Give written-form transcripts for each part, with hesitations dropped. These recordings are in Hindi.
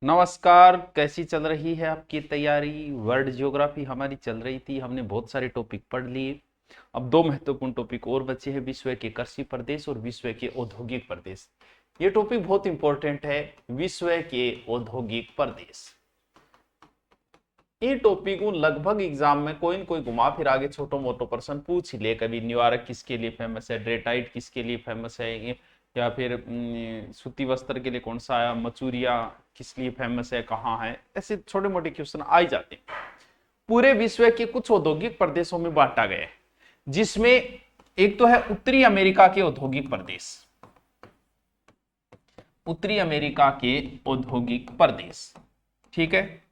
नमस्कार। कैसी चल रही है आपकी तैयारी? वर्ल्ड ज्योग्राफी हमारी चल रही थी, हमने बहुत सारे टॉपिक पढ़ लिए। अब दो महत्वपूर्ण टॉपिक और बचे हैं, विश्व के कृषि प्रदेश और विश्व के औद्योगिक प्रदेश। ये टॉपिक बहुत इंपॉर्टेंट है, विश्व के औद्योगिक प्रदेश। ये टॉपिक लगभग एग्जाम में कोई न कोई घुमा फिर आगे छोटो मोटो प्रश्न पूछ ही ले। कभी न्यूयॉर्क किसके लिए फेमस है, डेट्राइट किसके लिए फेमस है, या फिर सूती वस्त्र के लिए कौन सा है, मचूरिया किस लिए फेमस है, कहाँ है, ऐसे छोटे मोटे क्वेश्चन आ ही जाते हैं। पूरे विश्व के कुछ औद्योगिक प्रदेशों में बांटा गया है, जिसमें एक तो है उत्तरी अमेरिका के औद्योगिक प्रदेश। उत्तरी अमेरिका के औद्योगिक प्रदेश, ठीक है।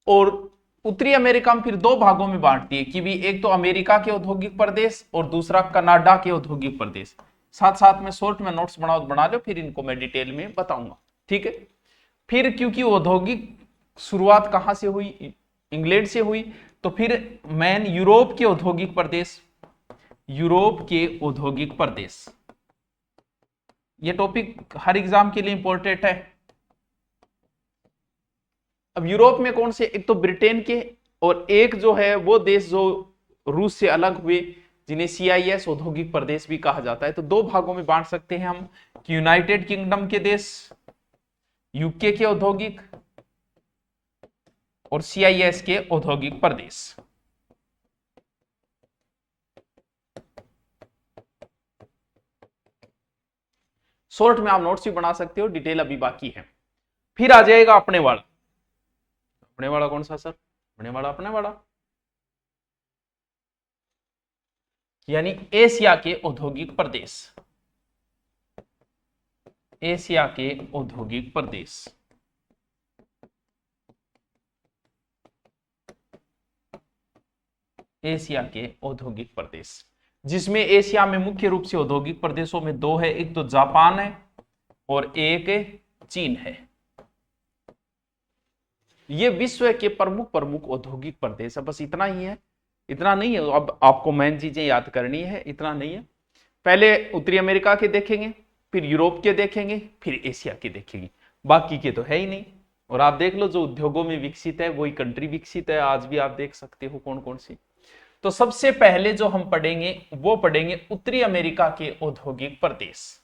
और उत्तरी अमेरिका में फिर दो भागों में बांटती है कि भी एक तो अमेरिका के औद्योगिक प्रदेश और दूसरा कनाडा के औद्योगिक प्रदेश। साथ साथ में शॉर्ट में नोट्स बना लो, फिर इनको मैं डिटेल में बताऊंगा, ठीक है। फिर क्योंकि औद्योगिक शुरुआत कहां से हुई, इंग्लैंड से हुई, तो फिर मेन यूरोप के औद्योगिक प्रदेश, यूरोप के औद्योगिक प्रदेश। ये टॉपिक हर एग्जाम के लिए इंपॉर्टेंट है। अब यूरोप में कौन से, एक तो ब्रिटेन के, और एक जो है वो देश जो रूस से अलग हुए, जिन्हें CIS औद्योगिक प्रदेश भी कहा जाता है। तो दो भागों में बांट सकते हैं हम, यूनाइटेड किंगडम के देश, यूके के औद्योगिक, और CIS के औद्योगिक प्रदेश। शॉर्ट में आप नोट्स भी बना सकते हो, डिटेल अभी बाकी है। फिर आ जाएगा अपने वाला। अपने वाला कौन सा सर? अपने वाला यानी एशिया के औद्योगिक प्रदेश। एशिया के औद्योगिक प्रदेश, एशिया के औद्योगिक प्रदेश, जिसमें एशिया में मुख्य रूप से औद्योगिक प्रदेशों में दो है, एक तो जापान है और एक चीन है। ये विश्व के प्रमुख प्रमुख औद्योगिक प्रदेश है। बस इतना ही है, इतना नहीं है। अब आपको मेन चीजें याद करनी है, इतना नहीं है। पहले उत्तरी अमेरिका के देखेंगे, फिर यूरोप के देखेंगे, फिर एशिया के देखेंगे, बाकी के तो है ही नहीं। और आप देख लो, जो उद्योगों में विकसित है वही कंट्री विकसित है। आज भी आप देख सकते हो कौन कौन सी। तो सबसे पहले जो हम पढ़ेंगे वो पढ़ेंगे उत्तरी अमेरिका के औद्योगिक प्रदेश।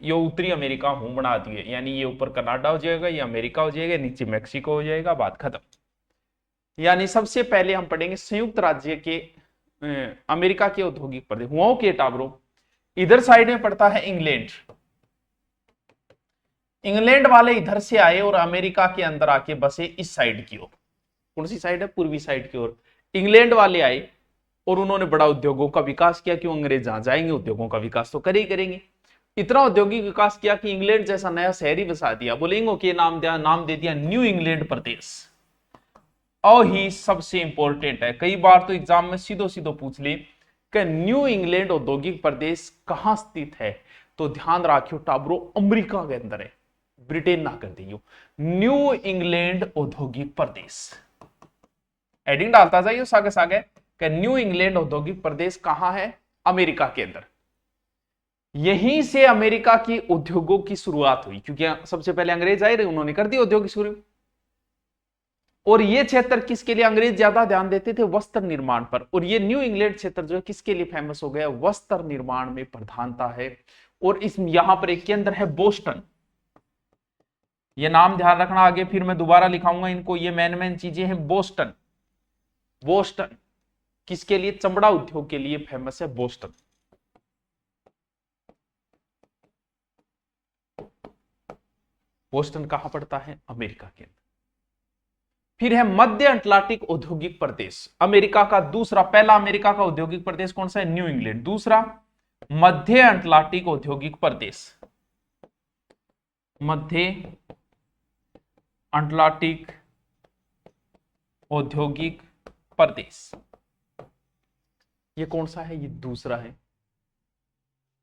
ये उत्तरी अमेरिका हूं बना दिए, यानी ये ऊपर कनाडा हो जाएगा, ये अमेरिका हो जाएगा, नीचे मैक्सिको हो जाएगा, बात खत्म। यानी सबसे पहले हम पढ़ेंगे संयुक्त राज्य के अमेरिका के औद्योगिक प्रदेश, हुओं के टावरों। इधर साइड में पड़ता है इंग्लैंड। इंग्लैंड वाले इधर से आए और अमेरिका के अंदर आके बसे इस साइड की ओर। कौन सी साइड है? पूर्वी साइड की ओर। इंग्लैंड वाले आए और उन्होंने बड़ा उद्योगों का विकास किया। क्यों? अंग्रेज जहां जाएंगे उद्योगों का विकास तो करेंगे। इतना औद्योगिक विकास किया कि इंग्लैंड जैसा नया शहर ही बसा दिया। बोलेंगे के नाम दे दिया न्यू इंग्लैंड प्रदेश। और ही सबसे इंपॉर्टेंट है, कई बार तो एग्जाम में सीधो सीधो पूछ ले कि न्यू इंग्लैंड औद्योगिक प्रदेश कहां स्थित है, तो ध्यान रखियो टाबरो अमेरिका के अंदर है, ब्रिटेन ना कर दियो। न्यू इंग्लैंड औद्योगिक प्रदेश एडिंग डालता जाइए सागे सागे कि न्यू इंग्लैंड औद्योगिक प्रदेश कहां है? अमेरिका के अंदर। यहीं से अमेरिका की उद्योगों की शुरुआत हुई, क्योंकि सबसे पहले अंग्रेज आए रहे, उन्होंने कर दी औद्योगिक शुरू। और ये क्षेत्र किसके लिए अंग्रेज ज्यादा ध्यान देते थे? वस्त्र निर्माण पर। और ये न्यू इंग्लैंड क्षेत्र जो है किसके लिए फेमस हो गया? वस्त्र निर्माण में प्रधानता है। और इस यहां पर एक केंद्र है बोस्टन। ये नाम ध्यान रखना, आगे फिर मैं दोबारा लिखाऊंगा इनको। ये मेन चीजें हैं। बोस्टन, बोस्टन किसके लिए? चमड़ा उद्योग के लिए फेमस है बोस्टन। बोस्टन कहां पड़ता है? अमेरिका के अंदर। फिर है मध्य अटलांटिक औद्योगिक प्रदेश, अमेरिका का दूसरा। पहला अमेरिका का औद्योगिक प्रदेश कौन सा है? New England. दूसरा मध्य अटलांटिक औद्योगिक प्रदेश, मध्य अटलांटिक औद्योगिक प्रदेश। ये कौन सा है? ये दूसरा है।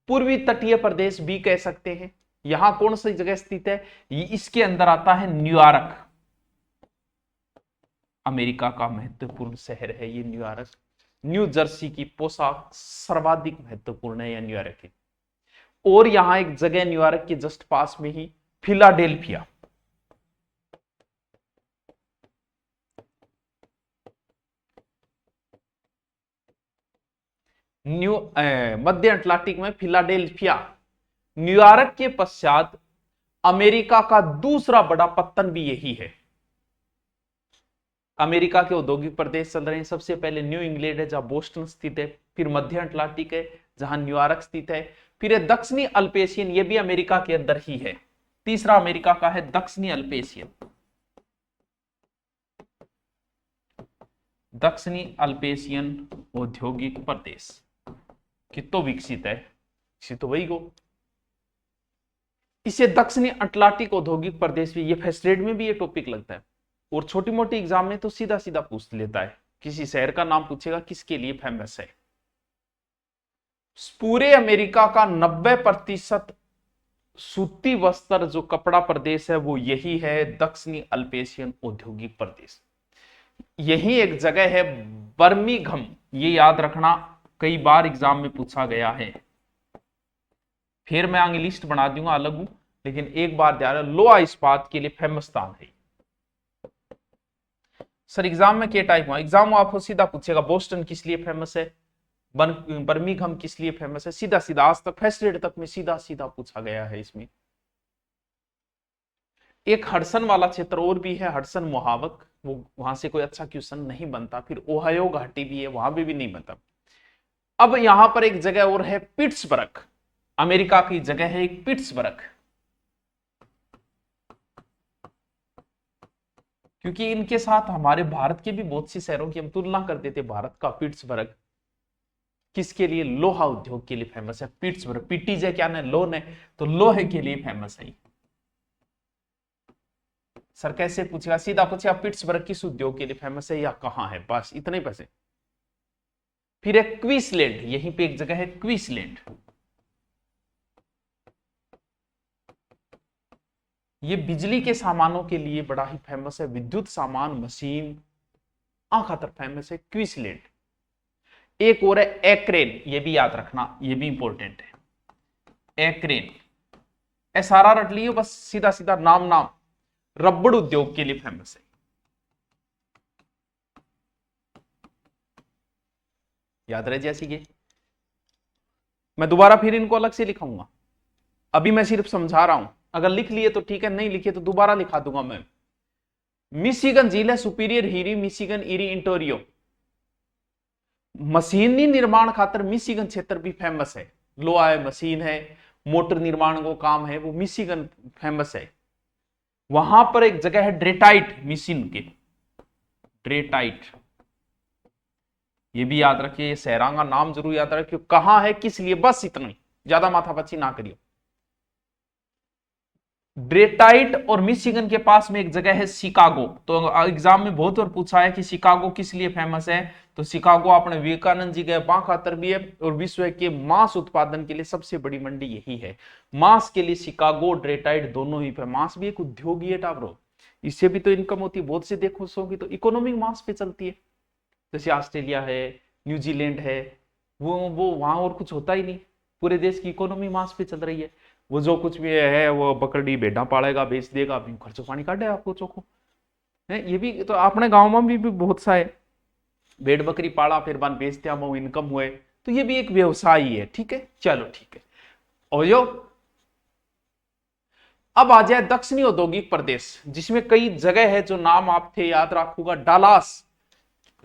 पूर्वी तटीय प्रदेश भी कह सकते हैं। यहां कौन सी जगह स्थित है? ये इसके अंदर आता है न्यूयॉर्क। अमेरिका का महत्वपूर्ण शहर है ये न्यूयॉर्क। न्यू जर्सी की पोशाक सर्वाधिक महत्वपूर्ण है या न्यूयॉर्क है। और यहां एक जगह न्यूयॉर्क के जस्ट पास में ही फिलाडेल्फिया। मध्य अटलांटिक में फिलाडेल्फिया। न्यूयॉर्क के पश्चात अमेरिका का दूसरा बड़ा पत्तन भी यही है। अमेरिका के औद्योगिक प्रदेश चल रहे हैं, सबसे पहले न्यू इंग्लैंड है जहां बोस्टन स्थित है, फिर मध्य अटलांटिक है जहां न्यूयॉर्क स्थित है, फिर दक्षिणी अल्पेशियन, ये भी अमेरिका के अंदर ही है। तीसरा अमेरिका का है दक्षिणी अल्पेशियन। दक्षिणी अल्पेशियन औद्योगिक प्रदेश कितो विकसित है, विकसित तो वही को। इसे दक्षिणी अटलांटिक औद्योगिक प्रदेश भी, ये फर्स्ट ग्रेड में भी ये टॉपिक लगता है और छोटी मोटी एग्जाम में तो सीधा सीधा पूछ लेता है। किसी शहर का नाम पूछेगा किसके लिए फेमस है। पूरे अमेरिका का 90% सूती वस्त्र जो कपड़ा प्रदेश है वो यही है, दक्षिणी अल्पेशियन औद्योगिक प्रदेश। यही एक जगह है बर्मिंघम, ये याद रखना, कई बार एग्जाम में पूछा गया है। फिर मैं आगे लिस्ट बना दूंगा अलग हूं, लेकिन एक बार ध्यान रखना, लोहा इस्पात के लिए फेमस स्थान है। सर एग्जाम में क्या टाइप हुआ, एग्जाम आपको सीधा पूछेगा बोस्टन किस लिए फेमस है, बर्मिंघम किस लिए फेमस है, सीधा सीधा आज तक फर्स्ट ग्रेड तक में सीधा सीधा पूछा गया है। इसमें एक हडसन वाला क्षेत्र और भी है, हडसन मुहावक, वो वहां से कोई अच्छा क्वेश्चन नहीं बनता। फिर ओहायो घाटी भी है, वहां भी नहीं बनता। अब यहां पर एक जगह और है पिट्सबर्ग, अमेरिका की जगह है एक पिट्सबर्ग, क्योंकि इनके साथ हमारे भारत के भी बहुत सी शहरों की हम तुलना करते थे। भारत का पिट्सबर्ग किसके लिए, लोहा उद्योग के लिए फेमस है। पिट्सबर्ग, पीटीजे क्या ना लोन है, तो लोहे के लिए फेमस है। सर कैसे पूछेगा, सीधा पूछेगा पिट्सबर्ग किस उद्योग के लिए फेमस है या कहां है, बस इतने पैसे। फिर है क्वींसलैंड, यहीं पे एक जगह है क्वींसलैंड, ये बिजली के सामानों के लिए बड़ा ही फेमस है, विद्युत सामान मशीन खातर फेमस है क्वींसलैंड। एक और है एक्रेन, ये भी याद रखना, ये भी इंपॉर्टेंट है। एक्रेन सारा रट लियो बस, सीधा सीधा नाम नाम, रबड़ उद्योग के लिए फेमस है। याद रहे जैसी के, मैं दोबारा फिर इनको अलग से लिखाऊंगा, अभी मैं सिर्फ समझा रहा हूं, अगर लिख लिए तो ठीक है, नहीं लिखे तो दोबारा लिखा दूंगा मैं। मिशिगन झील है, सुपीरियर हीरी, मिशिगन, इरी, इंटोरियो, मशीनी निर्माण खातर मिशिगन क्षेत्र भी फेमस है। लोहा है, मशीन है, मोटर निर्माण को काम है, वो मिशिगन फेमस है। वहां पर एक जगह है ड्रेटाइट, मिशिन के ड्रेटाइट, ये भी याद रखिए, ये शहरों का नाम जरूर याद रखिए, कहां है किस लिए, बस इतना ही, ज्यादा माथापच्ची ना करिए। ड्रेटाइट और मिशिगन के पास में एक जगह है शिकागो, तो एग्जाम में बहुत बार पूछा है कि शिकागो किस लिए फेमस है, तो शिकागो अपने विवेकानंद जी गए वहां खातर भी है, और विश्व के मांस उत्पादन के लिए सबसे बड़ी मंडी यही है। मांस के लिए शिकागो, ड्रेटाइट दोनों ही पे, मांस भी एक उद्योग ही है टाब्रो, इससे भी तो इनकम होती है, बहुत से देखो की तो इकोनॉमिक मांस पे चलती है। जैसे ऑस्ट्रेलिया है, न्यूजीलैंड है, वो वहां और कुछ होता ही नहीं, पूरे देश की इकोनॉमी मांस पे चल रही है। वो जो कुछ भी है वो बकरी भेड़ा पालेगा, बेच देगा, खर्चो पानी काटे आपको चोखो है। ये भी तो अपने गांव में भी बहुत सा है, भेड़ बकरी पाला फिर बन बेच दिया, वो इनकम हुए, तो ये भी एक व्यवसाय ही है। ठीक है, चलो ठीक है। और जो अब आ जाए दक्षिणी औद्योगिक प्रदेश, जिसमें कई जगह है जो नाम आप थे याद रखूंगा। डालास,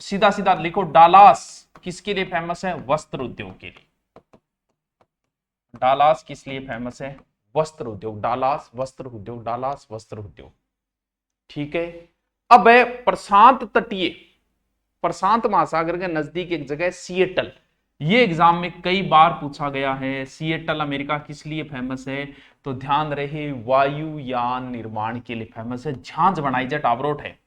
सीधा सीधा लिखो, डालास किसके लिए फेमस है, वस्त्र उद्योग के लिए। डालास किस लिए फेमस है, वस्त्र उद्योग, डालास वस्त्र उद्योग, डालास वस्त्र उद्योग। ठीक है, अब है प्रशांत तटीय, प्रशांत महासागर के नजदीक एक जगह सिएटल, ये एग्जाम में कई बार पूछा गया है। सिएटल अमेरिका किस लिए फेमस है, तो ध्यान रहे वायुयान निर्माण के लिए फेमस है। झांझ बनाई जा टावरोट है,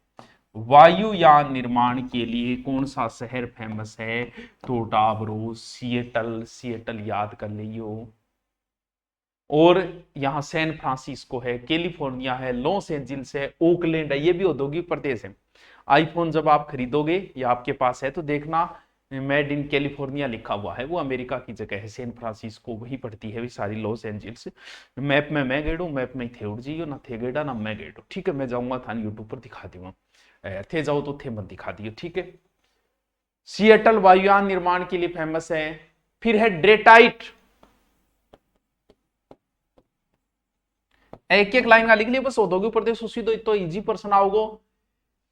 वायुयान निर्माण के लिए कौन सा शहर फेमस है, तो टावरो सिएटल, सिएटल याद कर लियो। और यहां सैन फ्रांसिस्को है, कैलिफोर्निया है, लॉस एंजिल्स है, ओकलैंड है, ये भी औद्योगिक प्रदेश है। आईफोन जब आप खरीदोगे या आपके पास है तो देखना मेड इन कैलिफोर्निया लिखा हुआ है, वो अमेरिका की जगह है, सैन फ्रांसिस्को वही पड़ती है, भी सारी लॉस एंजल्स। मैप में मैं गेड़ू, मैप में थे उड़ जियो ना थे गेड़ा ना मैं गेड़ू। ठीक है, मैं जाऊंगा था यूट्यूब पर दिखा दूंगा, थे जाओ तो थे मत दिखा दियो। ठीक है, सिएटल वायुयान निर्माण के लिए फेमस है। फिर है डेट्राइट, एक एक लाइन का लिख लिया बस, औद्योगिक प्रदेश उसी तो इजी पर्सन आओगे।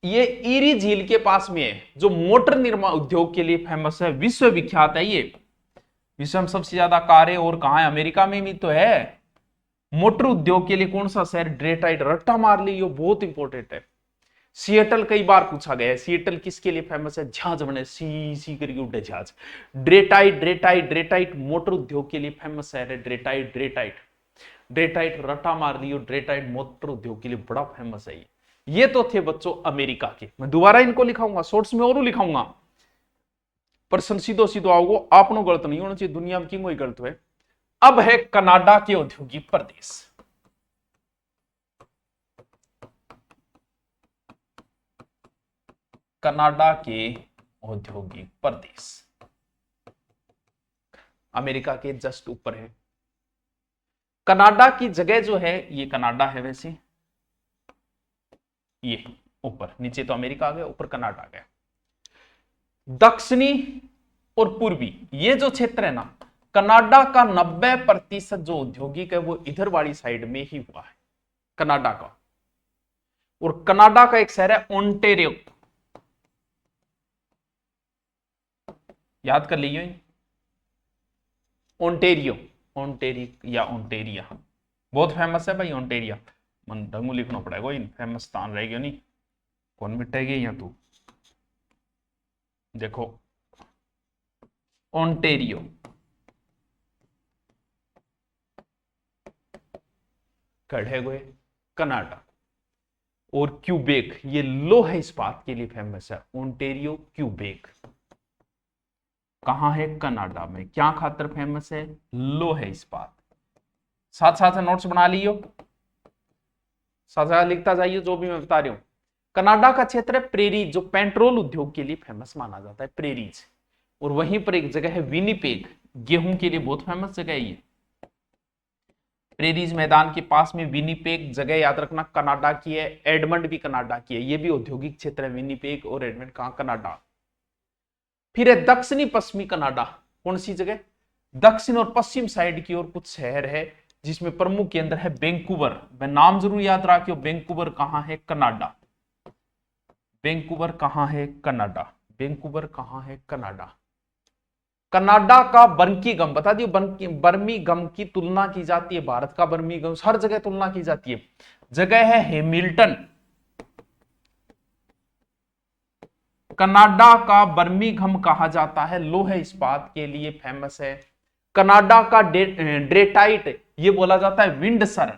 ये ईरी झील के पास में है, जो मोटर निर्माण उद्योग के लिए फेमस है, विश्व विख्यात है ये। विश्व में सबसे ज्यादा कारें और कहां है, अमेरिका में भी तो है। मोटर उद्योग के लिए कौन सा शहर, डेट्राइट, रट्टा मार ली, ये बहुत इंपॉर्टेंट है। सिएटल कई बार पूछा गया है, सिएटल किसके लिए फेमस है, जहाज बने सी सी करके उड़े जहाज। डेट्राइट डेट्राइट डेट्राइट मोटर उद्योग के लिए फेमस है, डेट्राइट डेट्राइट डेट्राइट रट्टा मार लियो, डेट्राइट मोटर उद्योग के लिए बड़ा फेमस है ये तो थे बच्चों अमेरिका के। मैं दोबारा इनको लिखाऊंगा, शॉर्ट्स में और लिखाऊंगा, प्रश्न सीधो सीधो आओगे, आपनो गलत नहीं होना चाहिए, दुनिया में क्यों कोई गलत है। अब है कनाडा के औद्योगिक प्रदेश। कनाडा के औद्योगिक प्रदेश अमेरिका के जस्ट ऊपर है। कनाडा की जगह जो है, ये कनाडा है वैसे, ये ऊपर, नीचे तो अमेरिका आ गया, ऊपर कनाडा आ गया। दक्षिणी और पूर्वी ये जो क्षेत्र है ना, कनाडा का 90% जो औद्योगिक है वो इधर वाली साइड में ही हुआ है, कनाडा का। और कनाडा का एक शहर है ओंटेरियो, याद कर लीजिए, ओंटेरियो, ओंटेरियो या ओंटेरिया, बहुत फेमस है भाई ओंटेरिया। मन ढंगू लिखना पड़ेगा, इन फेमस स्थान रहेगा नहीं, कौन मिटेगी या तू। देखो ओंटेरियो, खड़े हुए कनाडा। और क्यूबेक, ये लोह इस्पात के लिए फेमस है, ओंटेरियो क्यूबेक कहां है, कनाडा में। क्या खातर फेमस है, लोह इस्पात। साथ साथ नोट्स बना लियो, साथ साथ लिखता जाइए जो भी मैं बता रही हूं। कनाडा का क्षेत्र है प्रेरीज, जो पेट्रोल उद्योग के लिए फेमस माना जाता है, प्रेरीज। और वहीं पर एक जगह है विनिपेग, गेहूं के लिए बहुत फेमस जगह है ये। प्रेरीज मैदान के पास में विनिपेग जगह याद रखना, कनाडा की है। एडमंड भी कनाडा की है, ये भी औद्योगिक क्षेत्र है, विनिपेग और एडमंड कहां, कनाडा। फिर है दक्षिणी पश्चिमी कनाडा, कौन सी जगह, दक्षिण और पश्चिम साइड की ओर कुछ शहर है, जिसमें प्रमुख केंद्र है वैंकूवर। मैं नाम जरूर याद रखियो, वैंकूवर कहां है, कनाडा। वैंकूवर कहां है, कनाडा। वैंकूवर कहां है, कनाडा। कनाडा का बर्मिंघम बता दियो, बर्मिंघम की तुलना की जाती है, भारत का बर्मिंघम हर जगह तुलना की जाती है। जगह है हैमिल्टन, कनाडा का बर्मिंघम कहा जाता है, लोह इस्पात के लिए फेमस है। कनाडा का डेट्राइट ये बोला जाता है विंडसर,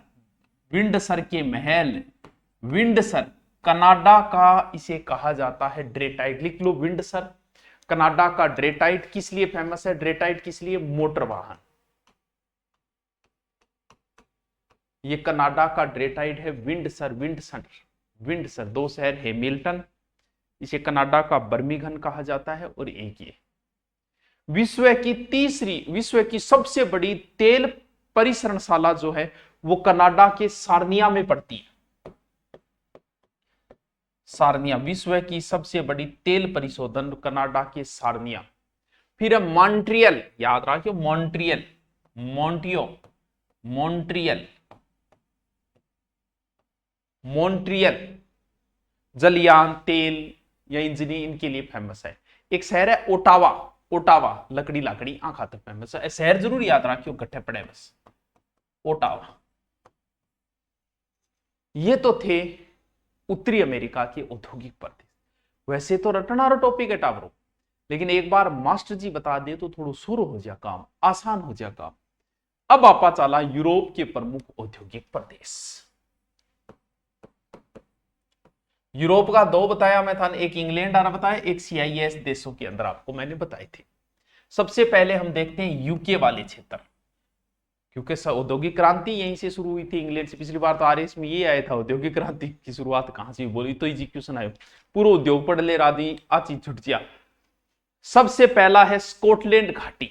विंडसर के महल, विंडसर कनाडा का इसे कहा जाता है डेट्राइट, लिख लो विंडसर। कनाडा का डेट्राइट किस लिए फेमस है, डेट्राइट किस लिए, मोटर वाहन। ये कनाडा का डेट्राइट है विंडसर, विंडसर, विंडसर। दो शहर हैमिल्टन, इसे कनाडा का बर्मिंघम कहा जाता है। और एक ये विश्व की सबसे बड़ी तेल परिसरणशाला जो है वो कनाडा के सार्निया में पड़ती है। सार्निया विश्व की सबसे बड़ी तेल परिशोधन कनाडा के सार्निया। फिर है मॉन्ट्रियल, याद रखियो मॉन्ट्रियल, मॉन्टियो, मॉन्ट्रियल, मॉन्ट्रियल जलयान, तेल या इंजीनियरिंग इनके लिए फेमस है। एक शहर है ओटावा, ओटावा लकड़ी लाकड़ी खातर फेमस है, शहर जरूर याद रखियो, गट्ठे पड़े बस, ओटावा। ये तो थे उत्तरी अमेरिका के औद्योगिक प्रदेश। वैसे तो रटना रो टॉपिक है टावरो, लेकिन एक बार मास्टर जी बता दे तो थोड़ा शुरू हो जाए काम, आसान हो जाए काम। अब आपा चला यूरोप के प्रमुख औद्योगिक प्रदेश। यूरोप का दो बताया मैं था, एक इंग्लैंड आना बताया, एक CIS देशों के अंदर आपको मैंने बताई थी। सबसे पहले हम देखते हैं यूके वाले क्षेत्र, क्योंकि औद्योगिक क्रांति यहीं से शुरू हुई थी, इंग्लैंड से। पिछली बार तो RS में ये आया था, औद्योगिक क्रांति की शुरुआत कहां से बोली, तो इजी क्वेश्चन आयो, पूरा उद्योग पढ़ ले राधी आ चीज छुट जा। सबसे पहला है स्कॉटलैंड घाटी।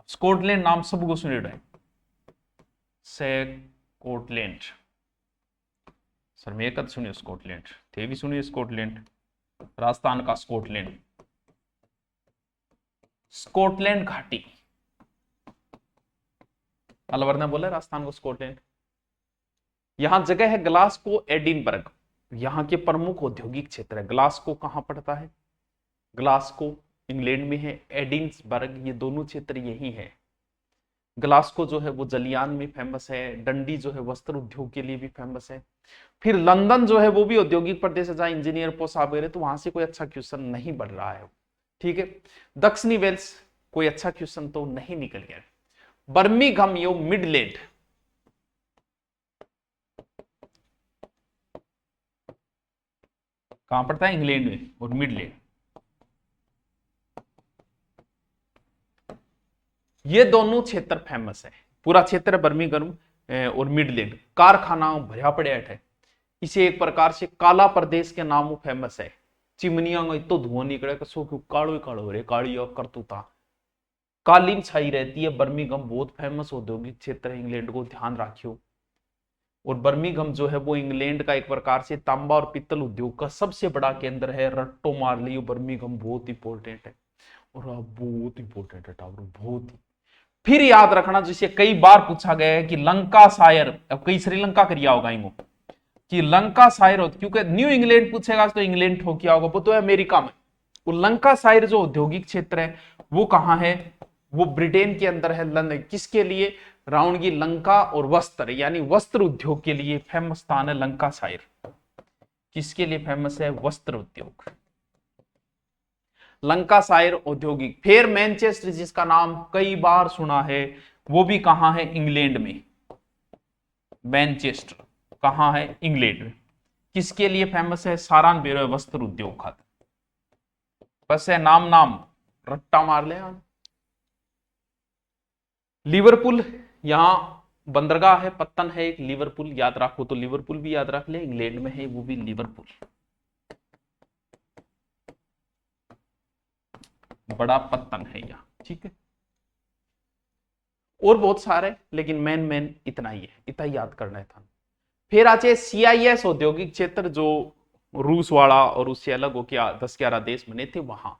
स्कॉटलैंड नाम सबको सुने है, स्कॉटलैंड। सर मैं कद सुनियो स्कॉटलैंड, थे भी सुनिए स्कॉटलैंड, राजस्थान का स्कॉटलैंड, स्कॉटलैंड घाटी। अलवर ने बोला राजस्थान को स्कॉटलैंड। यहां जगह है ग्लासगो, एडिनबर्ग, यहां के प्रमुख औद्योगिक क्षेत्र है। ग्लासगो कहां पड़ता है? ग्लासगो इंग्लैंड में है, एडिनबर्ग ये दोनों क्षेत्र यही है। ग्लासगो जो है वो जलियान में फेमस है, डंडी जो है वस्त्र उद्योग के लिए भी फेमस है। फिर लंदन जो है वो भी औद्योगिक प्रदेश है जहां इंजीनियर पोस्ट आ गए, तो वहां से कोई अच्छा क्वेश्चन नहीं बढ़ रहा है। ठीक है। दक्षिणी वेल्स कोई अच्छा क्वेश्चन तो नहीं निकल गया। बर्मिंघम यो मिडलैंड, कहां पड़ता है? इंग्लैंड में। और मिडलैंड, ये दोनों क्षेत्र फेमस है। पूरा क्षेत्र है बर्मिंघम और मिडलैंड, कारखाना भरिया पड़े है। इसे एक प्रकार से काला प्रदेश के नाम फेमस है। चिमनिया में इतो धुआं निकले कसो क्यों कालो ही कालो रे, काली और करतूता कालीन छाई रहती है। बर्मिंघम बहुत फेमस औद्योगिक क्षेत्र है, इंग्लैंड को ध्यान रखियो। और बर्मिंघम जो है वो इंग्लैंड का एक प्रकार से तांबा और पित्तल उद्योग का सबसे बड़ा केंद्र है। रट्टो मार लियो, बर्मिंघम बहुत इंपॉर्टेंट है। और बहुत इंपॉर्टेंट है टावर, बहुत ही। फिर याद रखना, जिसे कई बार पूछा गया है कि लंका शायर, अब कई श्रीलंका करिया होगा इनको, कि लंका शायर हो, क्योंकि न्यू इंग्लैंड पूछेगा तो इंग्लैंड ठोक किया होगा, वो तो है अमेरिका में। वो लंका शायर जो औद्योगिक क्षेत्र है वो कहां है? वो ब्रिटेन के अंदर है, लंदन। किसके लिए? रावण की लंका और वस्त्र यानी वस्त्र उद्योग के लिए फेमस स्थान है लंका शायर। किसके लिए फेमस है? वस्त्र उद्योग, लंका शायर औद्योगिक। फिर मैनचेस्टर जिसका नाम कई बार सुना है, वो भी कहां है? इंग्लैंड में। मैनचेस्टर कहां है? इंग्लैंड में। किसके लिए फेमस है? सारान बेरो वस्त्र उद्योग खाते। बस है नाम नाम रट्टा मार ले। लिवरपूल, यहां बंदरगाह है, पत्तन है एक लिवरपूल, याद रखो तो लिवरपूल भी याद रख ले, इंग्लैंड में है वो भी लिवरपूल। बड़ा पत्तन है यहां, ठीक है। और बहुत सारे, लेकिन मेन मेन इतना ही है, इतना ही याद करना है था। फिर आचे CIS औद्योगिक क्षेत्र, जो रूस वाला और उससे अलग हो गया 10-11 देश बने थे वहां।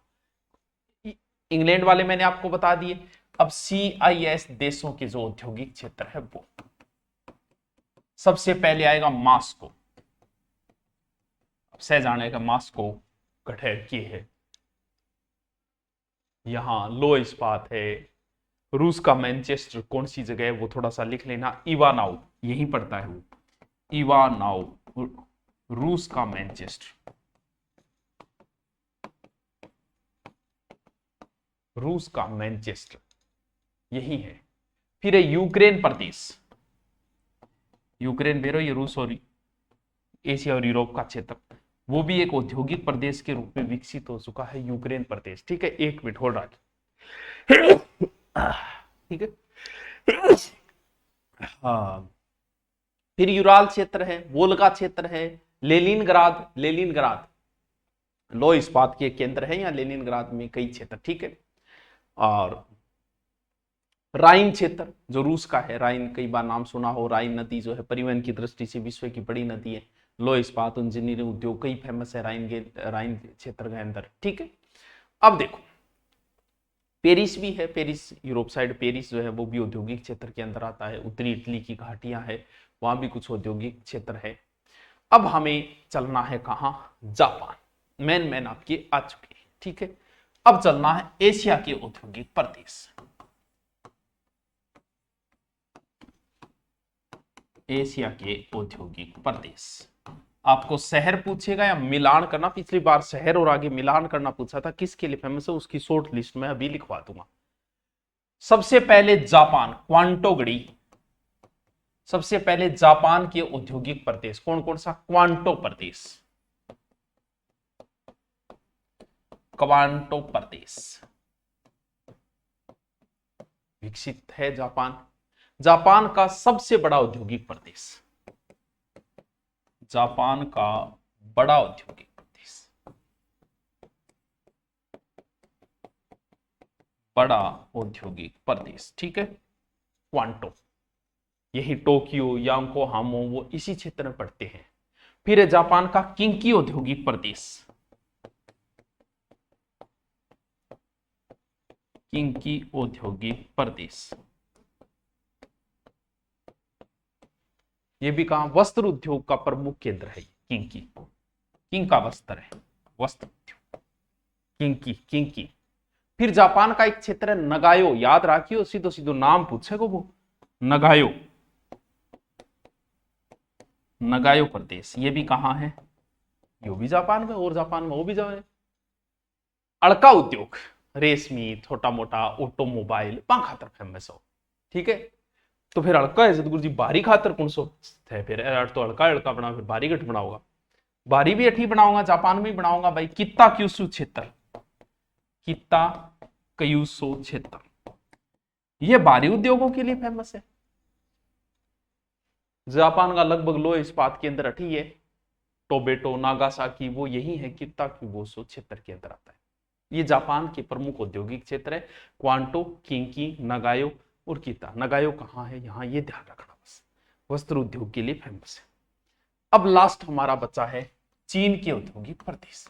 इंग्लैंड वाले मैंने आपको बता दिए। अब CIS देशों के जो औद्योगिक क्षेत्र है वो सबसे पहले आएगा मास्को। सह जाने का मास्को गठर की है, यहां लो इस्पात है। रूस का मैनचेस्टर कौन सी जगह है वो थोड़ा सा लिख लेना, इवानाउ यहीं पड़ता है वो, इवानाउ। रूस का मैनचेस्टर, रूस का मैनचेस्टर यही है। फिर है यूक्रेन प्रदेश, यूक्रेन बेरो, ये रूस और एशिया और यूरोप का क्षेत्र, वो भी एक औद्योगिक प्रदेश के रूप में विकसित हो चुका है यूक्रेन प्रदेश। ठीक है, एक मिनट होल्ड रख। ठीक है। हाँ, फिर यूराल क्षेत्र है, वोल्गा क्षेत्र है, लेनिनग्राद, लेनिनग्राद लो इस्पात के केंद्र है या लेनिनग्राद में कई क्षेत्र। ठीक है। और राइन क्षेत्र जो रूस का है, राइन कई बार नाम सुना हो, राइन नदी जो है परिवहन की दृष्टि से विश्व की बड़ी नदी है। लो इस्पात इंजीनियरिंग उद्योग कई फेमस है राइन क्षेत्र के अंदर। ठीक है। अब देखो, पेरिस भी है, पेरिस यूरोप साइड, पेरिस जो है वो भी औद्योगिक क्षेत्र के अंदर आता है। उत्तरी इटली की घाटियां है, वहां भी कुछ औद्योगिक क्षेत्र है। अब हमें चलना है कहां? जापान। मैन आपके आ चुके हैं। ठीक है। अब चलना है एशिया के औद्योगिक प्रदेश। एशिया के औद्योगिक प्रदेश, आपको शहर पूछेगा या मिलान करना? पिछली बार शहर और आगे मिलान करना पूछा था, किसके लिए फेमस है उसकी शॉर्ट लिस्ट में अभी लिखवा दूंगा। सबसे पहले जापान, क्वांटोगड़ी। सबसे पहले जापान के औद्योगिक प्रदेश कौन कौन सा? क्वांटो प्रदेश, क्वांटो प्रदेश विकसित है जापान। जापान का सबसे बड़ा औद्योगिक प्रदेश, जापान का बड़ा औद्योगिक प्रदेश बड़ा औद्योगिक प्रदेश, ठीक है, क्वांटो। यही टोक्यो, योकोहामा वो इसी क्षेत्र में पड़ते हैं। फिर है जापान का किंकी औद्योगिक प्रदेश, किंकी औद्योगिक प्रदेश। ये भी कहा वस्त्र उद्योग का प्रमुख केंद्र है, किंकी, किंग का वस्त्र है, वस्त्र उद्योग, किंकी, किंकी। फिर जापान का एक क्षेत्र है नगायो, याद रखियो, सीधो सीधो नाम पूछेगा वो, नगायो, नगायो प्रदेश। ये भी कहां है, यो भी जापान में, और जापान में वो भी जाए। अड़का उद्योग, रेशमी, छोटा मोटा ऑटोमोबाइल पा खातर फेमस हो, ठीक है। तो फिर अड़का है सदगुरु जी, बारी खातर कौन सो है, फिर तो अड़का बना, फिर बारी गठ बनाओगा, बारी भी अठी बनाऊंगा, जापान में भी बनाऊंगा भाई। कित्ता क्यूसु क्षेत्र, कित्ता क्यूसो क्षेत्र, ये भारी उद्योगों के लिए फेमस है। जापान का लगभग लोहे इस्पात के अंदर अठी है, टोबेटो, नागासाकी वो यही है, कित्ता क्यूसो क्षेत्र के अंदर आता है। ये जापान के प्रमुख औद्योगिक क्षेत्र है, क्वांटो, किंकी, नगायो और किता। नगायो कहां है, यहां, ये ध्यान रखना बस, वस्त्र उद्योग के लिए फेमस है। अब लास्ट हमारा बचा है चीन के औद्योगिक प्रदेश।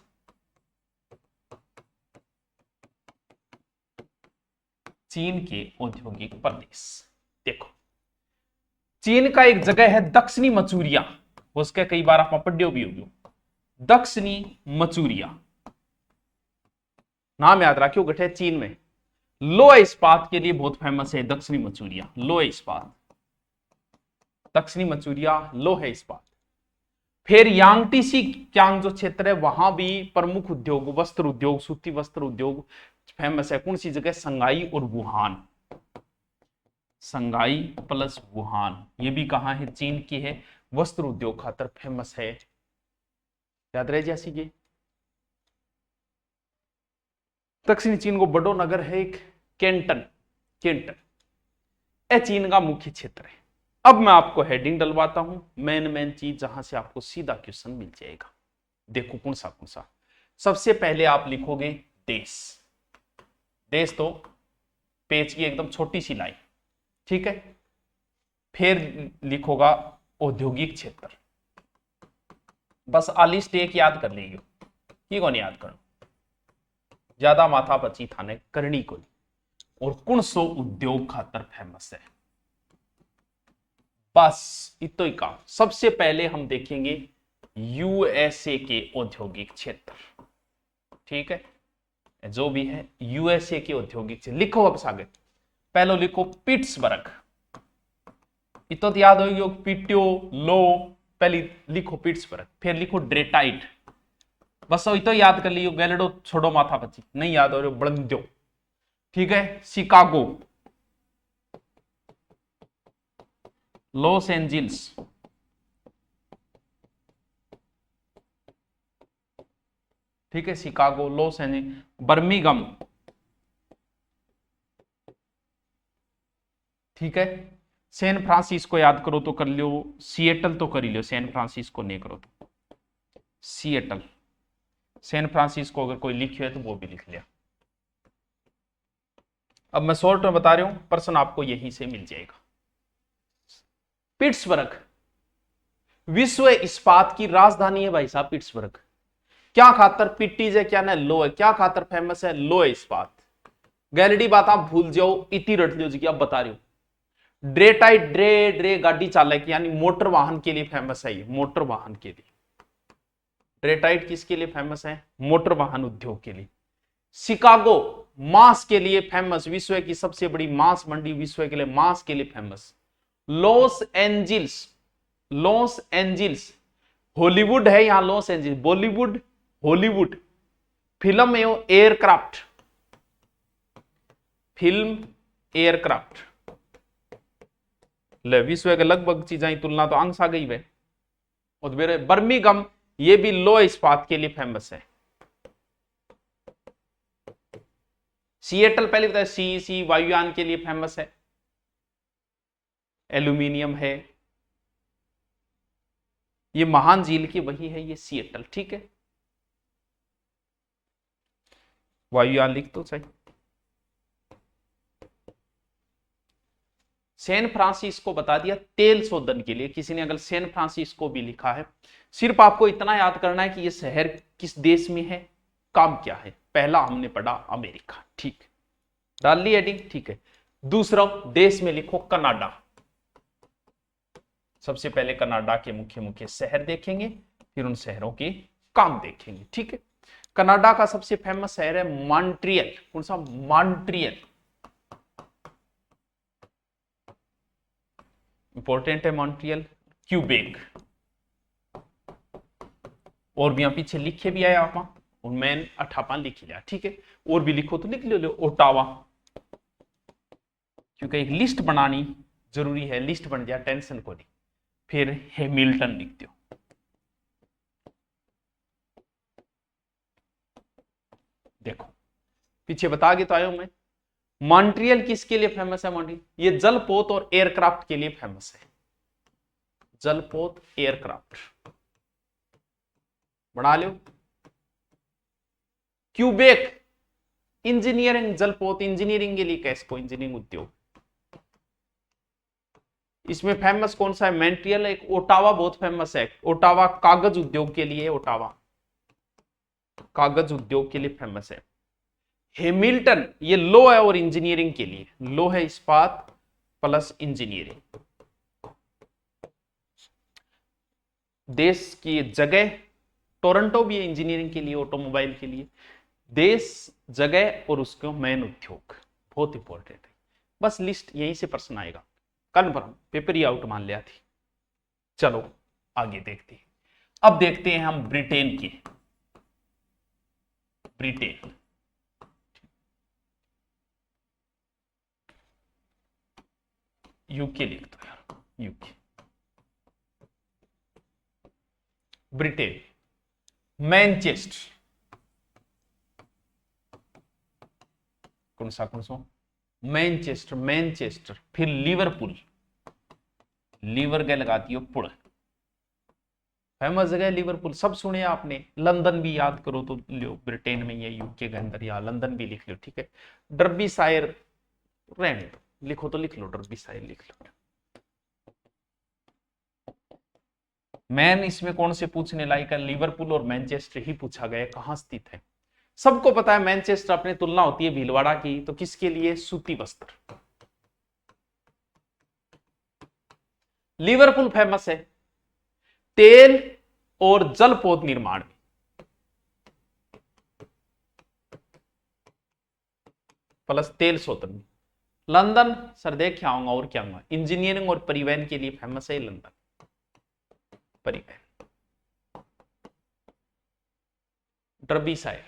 चीन के औद्योगिक प्रदेश देखो, चीन का एक जगह है दक्षिणी मंचूरिया, उसके कई बार आप पढ़ियो भी होगी, दक्षिणी मंचूरिया नाम याद रखियो, गठे चीन में। लोहे इस्पात के लिए बहुत फेमस है दक्षिणी मंचूरिया, लोहे इस्पात, दक्षिणी मंचूरिया लोहे इस्पात। फिर यांगटीसी क्यांग जो क्षेत्र है, वहां भी प्रमुख उद्योग, वस्त्र उद्योग, सूती वस्त्र उद्योग फेमस है। कौन सी जगह, संगाई और वुहान, संगाई प्लस वुहान, ये भी कहां है, चीन की है, वस्त्र उद्योग खातर फेमस है, याद रहे जैसी ये। दक्षिणी चीन को बड़ो नगर है एक केंटन, केंटन, यह चीन का मुख्य क्षेत्र है। अब मैं आपको हेडिंग डलवाता हूं, मेन चीज जहां से आपको सीधा क्वेश्चन मिल जाएगा। देखो कौन सा। सबसे पहले आप लिखोगे देश, देश तो पेज की एकदम छोटी सी लाइन, ठीक है। फिर लिखोगा औद्योगिक क्षेत्र, बस लिस्ट एक याद कर लीजिए, ये कौन याद करो, ज्यादा माथा पची थाने करनी को। और कौन सो उद्योग खातर फेमस है, बस इतो ही काम। सबसे पहले हम देखेंगे यूएसए के औद्योगिक क्षेत्र, ठीक है, जो भी है यूएसए के औद्योगिक क्षेत्र। लिखो अब आगे, पहले लिखो पिट्सबर्ग, इतो तो याद होगी, पिट्यो लो, पहले लिखो पिट्सबर्ग, फिर लिखो ड्रेटाइट, बस इतो याद कर लियो, गैलेडो छोड़ो माथा पची, नहीं याद हो रहे बड़ंद्यो, ठीक है। शिकागो, लॉस एंजिल्स, ठीक है, शिकागो, लॉस एंजिल्स, बर्मिंघम, ठीक है। सैन फ्रांसिस्को याद करो तो कर लियो, सिएटल तो कर लियो, सैन फ्रांसिस्को नहीं करो तो सिएटल, सैन फ्रांसिस्को अगर कोई लिखे है तो वो भी लिख लिया। अब मैं शॉर्ट में बता रहा हूं, प्रश्न आपको यहीं से मिल जाएगा। पिट्सबर्ग विश्व इस्पात की राजधानी है भाई साहब, पिट्सबर्ग। क्या खातर, पिट्टीज है, क्या ना लो है, क्या खातर फेमस है, लो इस्पात। गैलडी बात आप भूल जाओ, इतनी रट लो जी, अब बता रही हूं। ड्रेटाइट, ड्रे गाड़ी चालक, यानी मोटर वाहन के लिए फेमस है, ये मोटर वाहन के लिए। ड्रेटाइट किसके लिए फेमस है, मोटर वाहन उद्योग के लिए। शिकागो मांस के लिए फेमस, विश्व की सबसे बड़ी मांस मंडी, विश्व के लिए मांस के लिए famous. Los Angeles, Los Angeles Hollywood है यहां, Los Angeles, Bollywood, Hollywood, film एवं एयरक्राफ्ट, फिल्म एयरक्राफ्ट, ले विश्व के लगभग चीजें तुलना तो अंश आ गई वे। और बर्मिंघम, ये भी लो इस्पात के लिए फेमस है। सिएटल पहले बताया, सी वायुयान के लिए फेमस है, एल्यूमिनियम है। ये महान झील की वही है, ये सिएटल, ठीक है। वायुयान लिख तो सही। सैन फ्रांसिस्को बता दिया तेल शोधन के लिए। किसी ने अगर सैन फ्रांसिस्को भी लिखा है, सिर्फ आपको इतना याद करना है कि ये शहर किस देश में है, काम क्या है। पहला हमने पढ़ा अमेरिका, ठीक है, डाल ली हेडिंग, ठीक है। दूसरा देश में लिखो कनाडा। सबसे पहले कनाडा के मुख्य मुख्य शहर देखेंगे, फिर उन शहरों के काम देखेंगे, ठीक है। कनाडा का सबसे फेमस शहर है मॉन्ट्रियल। कौन सा? मॉन्ट्रियल, इंपॉर्टेंट है मॉन्ट्रियल। क्यूबेक, और भी यहां पीछे लिखे भी आए आप, और मैन 88 लिख लिया, ठीक है। और भी लिखो तो लिख लो, ओटावा, क्योंकि एक लिस्ट बनानी जरूरी है, लिस्ट बन जाए टेंशन को नहीं। फिर हैमिल्टन लिख दो। देखो पीछे बता के तो आया हूं मैं। मॉन्ट्रियल किसके लिए फेमस है? मॉन्ट्रियल ये जलपोत और एयरक्राफ्ट के लिए फेमस है। जलपोत, एयरक्राफ्ट बना लो। क्यूबेक इंजीनियरिंग, जलपोत इंजीनियरिंग के लिए, कैसको इंजीनियरिंग उद्योग। इसमें फेमस कौन सा है? मॉन्ट्रियल। एक ओटावा बहुत फेमस है, ओटावा कागज उद्योग के लिए, ओटावा कागज उद्योग के लिए फेमस है। हैमिल्टन ये लो है और इंजीनियरिंग के लिए, लो है इस्पात प्लस इंजीनियरिंग। देश की जगह टोरंटो भी है इंजीनियरिंग के लिए, ऑटोमोबाइल के लिए। देश, जगह और उसको मेन उद्योग, बहुत इंपॉर्टेंट है। बस लिस्ट यहीं से प्रश्न आएगा, कन्फर्म, पेपर ही आउट मान लिया थी। चलो आगे देखते हैं। अब देखते हैं हम ब्रिटेन की। ब्रिटेन, यूके लिख दो यार, यूके। ब्रिटेन, मैनचेस्टर, कौन सा मैनचेस्टर, मैनचेस्टर। फिर लिवरपूल, लीवर के लगाती हो पुड़, फेमस जगह लिवरपूल, सब सुने आपने। लंदन भी याद करो तो लो, ब्रिटेन में ये यूके के अंदर, या लंदन भी लिख लो, ठीक है। डर्बी शायर रहने दो, लिखो तो लिख लो, डर्बी शायर लिख लो। मैन इसमें कौन से पूछने लायक है? लिवरपूल और मैनचेस्टर ही पूछा गया, कहां स्थित है। सबको पता है मैनचेस्टर, अपनी तुलना होती है भीलवाड़ा की, तो किसके लिए? सूती वस्त्र। लिवरपूल फेमस है तेल और जलपोत निर्माण में, प्लस तेल शोधन में। लंदन सर देख क्या आऊंगा और क्या आऊंगा, इंजीनियरिंग और परिवहन के लिए फेमस है लंदन, परिवहन। डर्बी शायर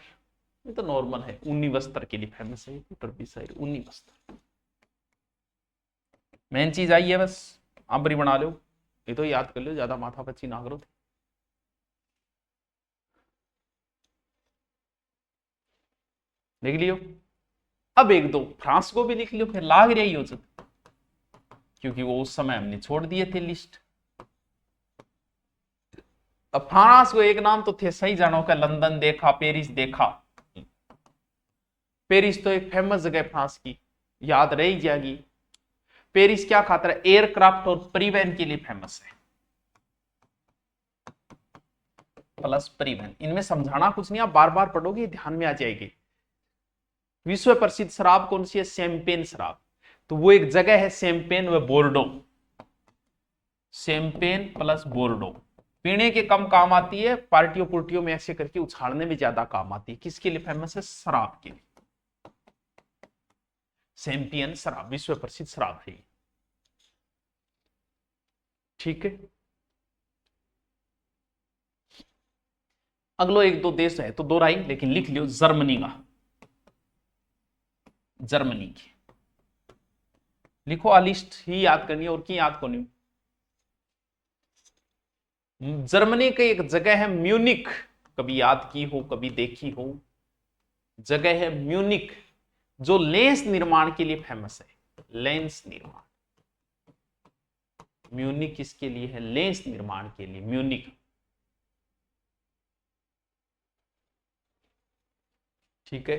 ये तो नॉर्मल है, ऊनी वस्त्र के लिए फेमस है डर्बी शायर, ऊनी वस्त्र। मेन चीज आई है बस, आप बड़ी बना लो, ये तो याद कर लो, ज्यादा माथा पच्ची ना करो। लिख लियो। अब एक दो फ्रांस को भी लिख लियो, फिर लाग रही हो सकता, क्योंकि वो उस समय हमने छोड़ दिए थे लिस्ट। अब फ्रांस को एक नाम तो थे, सही जानो का, लंदन देखा, पेरिस देखा। पेरिस तो एक फेमस जगह फ्रांस की, याद रही जाएगी। पेरिस क्या खातर है? एयरक्राफ्ट और परिवहन के लिए फेमस है, प्लस परिवहन। इनमें समझाना कुछ नहीं, आप बार बार पढ़ोगे ध्यान में आ जाएगी। विश्व प्रसिद्ध शराब कौन सी है? शैंपेन शराब। तो वो एक जगह है शैंपेन व बोर्डो, शैंपेन प्लस बोर्डो। पीने के कम काम आती है, पार्टियों पुर्टियों में ऐसे करके उछालने में ज्यादा काम आती है। किसके लिए फेमस है? शराब के लिए। शैंपियन शराब विश्व प्रसिद्ध शराब है, ठीक है। अगलो एक दो देश है तो दो राई, लेकिन लिख लियो जर्मनी का, जर्मनी की लिखो, आ लिस्ट ही याद करनी है और की याद करनी। जर्मनी की एक जगह है म्यूनिक, कभी याद की हो, कभी देखी हो, जगह है म्यूनिक, जो लेंस निर्माण के लिए फेमस है। लेंस निर्माण, म्यूनिक किसके लिए है? लेंस निर्माण के लिए, म्यूनिक, ठीक है।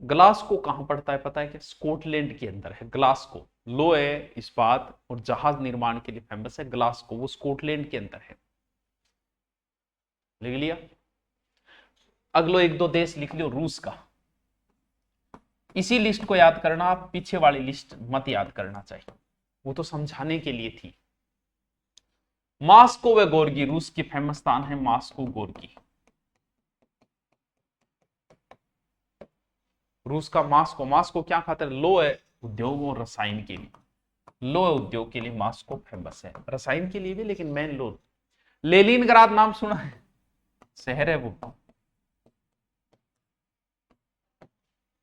ग्लासगो कहां पड़ता है पता है क्या? स्कॉटलैंड के अंदर है ग्लासगो। लोहे इस्पात और जहाज निर्माण के लिए फेमस है ग्लासगो, वो स्कॉटलैंड के अंदर है। लिख लिया? अगलो एक दो देश लिख लियो रूस का। इसी लिस्ट को याद करना, आप पीछे वाली लिस्ट मत याद करना चाहिए, वो तो समझाने के लिए थी। मास्को व गोर्गी रूस की फेमस स्थान है, मास्को गोर्गी। रूस का मास्को, मास्को क्या खातिर? लोह उद्योग और रसायन के लिए, लोह उद्योग के लिए मास्को फेमस है, रसायन के लिए भी लेकिन मेन लोह। लेनिनग्राद नाम सुना है? शहर है वो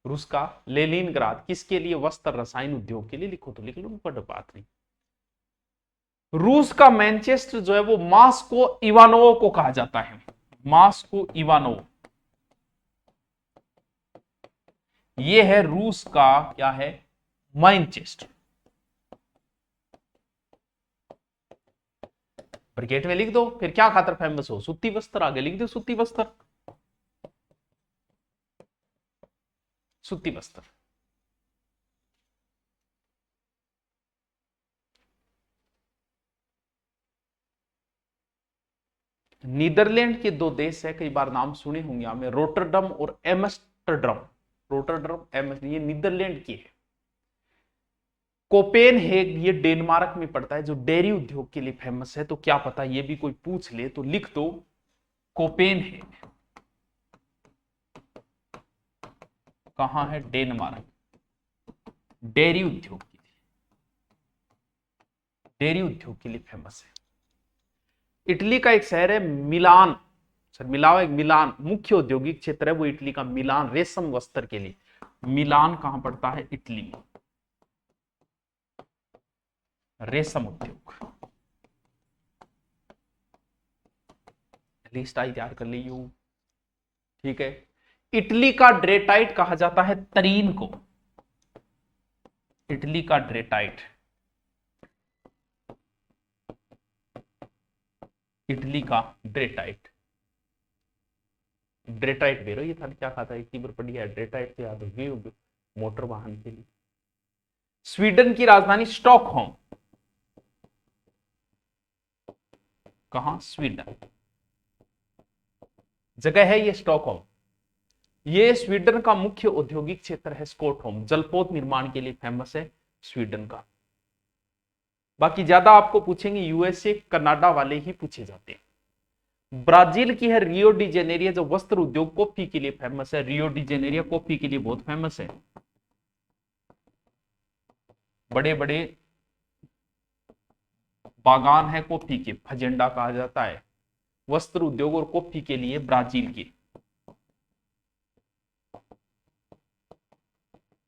रूस का लेनिनग्राद। किसके लिए? वस्त्र रसायन उद्योग के लिए। लिखो तो लिख लो, बड़ बात नहीं। रूस का मैनचेस्टर जो है वो मास्को इवानोव को कहा जाता है, मास्को इवानोव। ये है रूस का क्या है? मैनचेस्टर। ब्रैकेट में लिख दो, फिर क्या खातर फेमस हो? सूती वस्त्र। आगे लिख दो सूती वस्त्र, सूती वस्त्र। नीदरलैंड के दो देश है, कई बार नाम सुने होंगे हमें, रोटरडम और एम्स्टर्डम। रोटरडम ये नीदरलैंड की है। कोपेनहेग ये डेनमार्क में पड़ता है, जो डेयरी उद्योग के लिए फेमस है। तो क्या पता ये भी कोई पूछ ले तो लिख दो कोपेनहेग। कहां है? डेनमार्क। डेयरी उद्योग के लिए, डेयरी उद्योग के लिए फेमस है। इटली का एक शहर है मिलान, सर मिलाओ, एक मिलान मुख्य औद्योगिक क्षेत्र है वो इटली का, मिलान रेशम वस्त्र के लिए। मिलान कहां पड़ता है? इटली में। रेशम उद्योग। लिस्ट आई तैयार कर ली यू, ठीक है। इटली का ड्रेटाइट कहा जाता है तरीन को, इटली का ड्रेटाइट, इटली का ड्रेटाइट। ड्रेटाइट बेरो ये था क्या खाता है, एक बार पढ़ी है ड्रेटाइट से याद होगी मोटर वाहन के लिए। स्वीडन की राजधानी स्टॉकहोम। कहां? स्वीडन जगह है ये स्टॉकहोम। ये स्वीडन का मुख्य औद्योगिक क्षेत्र है स्टॉकहोम, जलपोत निर्माण के लिए फेमस है स्वीडन का। बाकी ज्यादा आपको पूछेंगे यूएसए कनाडा वाले ही पूछे जाते हैं। ब्राजील की है रियो डी जेनेरिया, जो वस्त्र उद्योग कॉफी के लिए फेमस है। रियो डी जेनेरिया कॉफी के लिए बहुत फेमस है। बड़े बड़े बागान है कॉफी के, फजेंडा कहा जाता है। वस्त्र उद्योग और कॉफी के लिए ब्राजील की,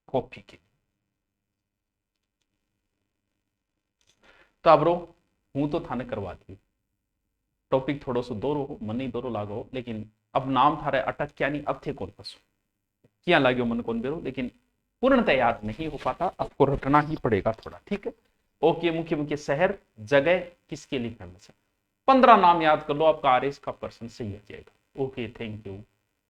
कॉफी के। तो अब रो हूं तो थाने करवा दी, टॉपिक थोड़ो सो दोरो मन ही दोरो लागो, लेकिन अब नाम थारे अटक क्या नहीं, अब थे कौन कसो क्या लागो मन कौन बेरो, लेकिन पूर्णतः याद नहीं हो पाता, आपको रटना ही पड़ेगा थोड़ा, ठीक है। ओके, मुख्य मुख्य शहर जगह किसके लिए फेमस है, 15 नाम याद कर लो, आपका आरएस का पर्सन सही हो जाएगा। Okay, thank you.